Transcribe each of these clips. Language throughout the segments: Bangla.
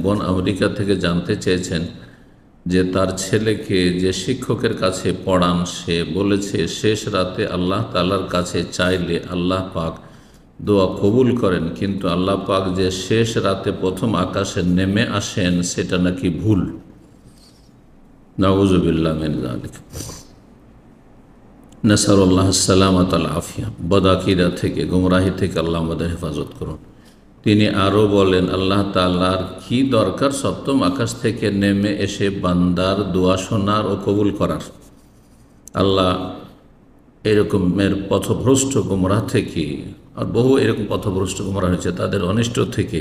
বোন আমেরিকা থেকে জানতে চেয়েছেন যে তার ছেলেকে যে শিক্ষকের কাছে পড়ান সে বলেছে শেষ রাতে আল্লাহ তাআলার কাছে চাইলে আল্লাহ পাক দোয়া কবুল করেন, কিন্তু আল্লাহ পাক যে শেষ রাতে প্রথম আকাশে নেমে আসেন সেটা নাকি ভুল। নাউযুবিল্লাহ মিন যালিক। নাসারুল্লাহ সালামাত আল আফিয়া। বদাকিদা থেকে, গুমরাহি থেকে আল্লাহ আমাদের হেফাজত করুন। তিনি আরও বলেন, আল্লাহ তাআলার কি দরকার সপ্তম আকাশ থেকে নেমে এসে বান্দার দোয়া শোনার ও কবুল করার? আল্লাহ এরকমের পথভ্রষ্ট গুমরাহ থেকে, আর বহু এরকম পথভ্রষ্ট গুমরাহ হয়েছে, তাদের অনিষ্ট থেকে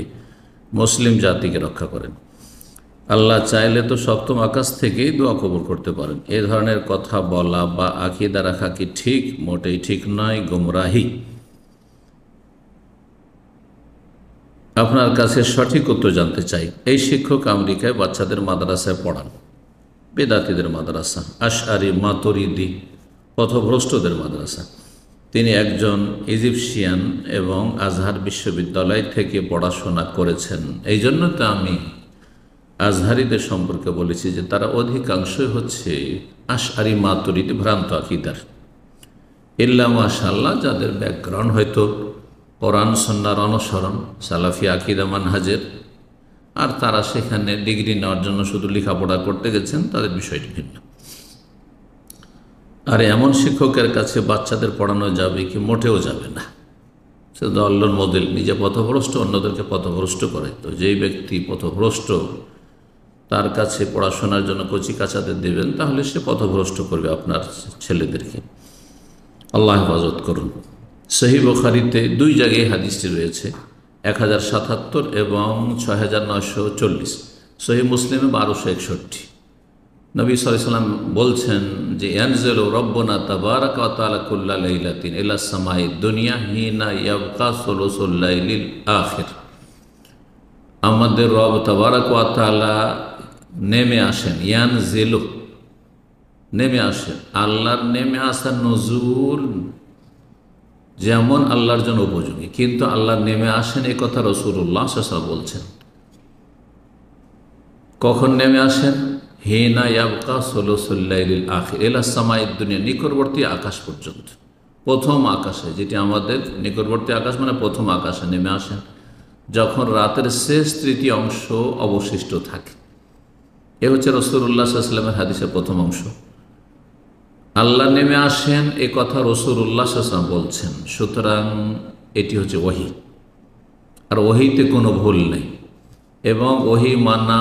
মুসলিম জাতিকে রক্ষা করেন। আল্লাহ চাইলে তো সপ্তম আকাশ থেকেই দোয়া কবুল করতে পারেন। এ ধরনের কথা বলা বা আকীদা রাখা কি ঠিক? মোটেই ঠিক নয়, গুমরাহি। আপনার কাছে সঠিক উত্তর জানতে চাই। এই শিক্ষক আমেরিকায় বাচ্চাদের মাদ্রাসায় পড়ান, বেদাতীদের মাদ্রাসা, আশআরি মাতুরিদি পথভ্রষ্টদের মাদ্রাসা। তিনি একজন ইজিপশিয়ান এবং আজহার বিশ্ববিদ্যালয় থেকে পড়াশোনা করেছেন। এই জন্য তো আমি আজহারিদের সম্পর্কে বলেছি যে তারা অধিকাংশই হচ্ছে আশআরি মাতুরিদি ভ্রান্ত আকীদার। ইল্লা মাশাআল্লাহ যাদের ব্যাকগ্রাউন্ড হয়তো কোরআন সুন্নাহর অনুসরণ, সালাফি আকীদা মানহাজের, আর তারা সেখানে ডিগ্রি নেওয়ার জন্য শুধু লেখাপড়া করতে গেছেন, তাদের বিষয়টি ভিন্ন। আর এমন শিক্ষকের কাছে বাচ্চাদের পড়ানো যাবে কি? মোটেও যাবে না। সে তো আল্লাহর মডেল, নিজে পথভ্রষ্ট, অন্যদেরকে পথভ্রষ্ট করে। তো যেই ব্যক্তি পথভ্রষ্ট তার কাছে পড়াশোনার জন্য কচি কাচাদের দেবেন, তাহলে সে পথভ্রষ্ট করবে আপনার ছেলেদেরকে। আল্লাহ হেফাজত করুন। সহিহ বুখারীতে দুই জায়গায় হাদিসটি রয়েছে, 1077 এবং 6940। সহিহ মুসলিমে 1261। নবী সাল্লাল্লাহু আলাইহি ওয়াসাল্লাম বলছেন যে ইয়ানজিলু রাব্বুনা তাবারাকা ওয়া তাআলা কুল্লা লাইলাতিন ইলা সামাঈদ দুনিয়া হিনা ইয়াবকা সুলুসুল লাইলিল আখির। আমাদের রব তাবারাকা ওয়া তাআলা নেমে আসেন, ইয়ানজিলু নেমে আসেন। আল্লাহর নেমে আসা নজুল যেমন আল্লাহর জন্য উপযোগী, কিন্তু আল্লাহ নেমে আসেন এ কথা রাসূলুল্লাহ সাল্লাল্লাহু আলাইহি ওয়াসাল্লাম বলছেন। কখন নেমে আসেন? হিনা ইয়াবকা সুলুসুল লাইলিল আখির ইলা সামাঈদ দুনিয়া, নিকটবর্তী আকাশ পর্যন্ত। প্রথম আকাশে, যেটি আমাদের নিকটবর্তী আকাশ মানে প্রথম আকাশে নেমে আসেন যখন রাতের শেষ তৃতীয় অংশ অবশিষ্ট থাকে। এ হচ্ছে রাসূলুল্লাহ সাল্লাল্লাহু আলাইহি ওয়াসাল্লামের হাদিসের প্রথম অংশ। আল্লাহ নেমে আসেন এ কথা রাসূলুল্লাহ সাল্লাল্লাহু আলাইহি ওয়াসাল্লাম বলছেন। সুতরাং এটি হচ্ছে ওহী, আর ওহীতে কোনো ভুল নেই। এবং ওহী মানা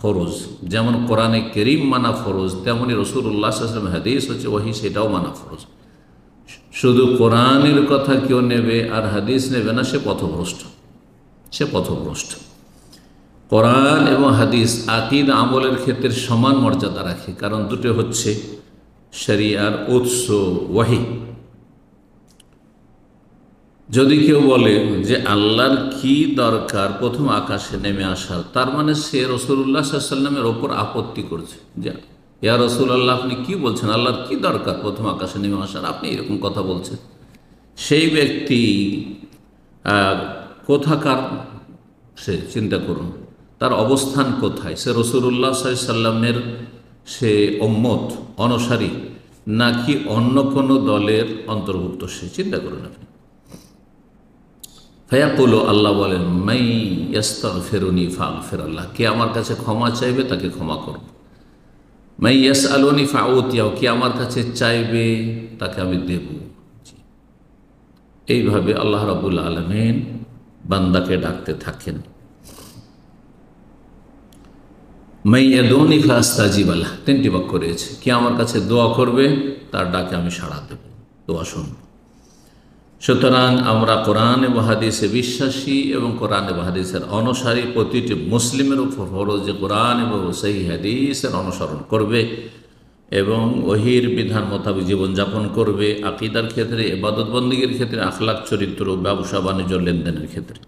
ফরজ, যেমন কোরআনে কারীম মানা ফরজ, তেমনি রাসূলুল্লাহ সাল্লাল্লাহু আলাইহি ওয়াসাল্লামের হাদিস হচ্ছে ওহী, সেটাও মানা ফরজ। শুধু কোরআনের কথা কেউ নেবে আর হাদিস নেবে না, সে পথভ্রষ্ট, সে পথভ্রষ্ট। কোরআন এবং হাদিস আকীদা আমলের ক্ষেত্রে সমান মর্যাদা রাখে, কারণ দুটো হচ্ছে শরিয়ার উৎস, ওহী। যদি কেউ বলে যে আল্লাহর কি দরকার প্রথম আকাশে নেমে আসার, তার মানে সে রাসূলুল্লাহ সাল্লাল্লাহু আলাইহি ওয়াসাল্লামের ওপর আপত্তি করছে যে ইয়া রাসূলুল্লাহ, আপনি কি বলছেন? আল্লাহর কি দরকার প্রথম আকাশে নেমে আসার? আপনি এরকম কথা বলছেন। সেই ব্যক্তি কোথাকার সে চিন্তা করুন, তার অবস্থান কোথায়? সে রাসূলুল্লাহ সাল্লাল্লাহু আলাইহি ওয়াসাল্লামের সে উম্মত, অনুসারী, নাকি অন্য কোনো দলের অন্তর্ভুক্ত? সে চিন্তা করুন আপনি। ফায়াকুলু, আল্লাহ বলেন, মাই ইয়াস্তাগফিরুনি ফাগফিরুল্লাহ, কে আমার কাছে ক্ষমা চাইবে তাকে ক্ষমা করব। মাই ইয়াসআলুনি ফাউতিয়াহু, কে আমার কাছে চাইবে তাকে আমি দেব। এইভাবে আল্লাহ রাব্বুল আলামিন বান্দাকে ডাকতে থাকেন। মাই ইয়াদুনি ফাস্তাজিব লাহ, তিনটি বাক্য রয়েছে। কে আমার কাছে দোয়া করবে তার ডাকে আমি সাড়া দেব, দোয়া শুনব। সুতরাং আমরা কোরআন এবং হাদিসে বিশ্বাসী এবং কোরআন এবং হাদিসের অনুসারী প্রতিটি মুসলিমের উপর ফরজ যে কোরআন এবং সহিহ হাদিসের অনুসরণ করবে এবং ওহীর বিধান মোতাবেক জীবনযাপন করবে, আকীদার ক্ষেত্রে, ইবাদত বন্দেগীর ক্ষেত্রে, আখলাক, চরিত্র, ব্যবসা বাণিজ্য, লেনদেনের ক্ষেত্রে।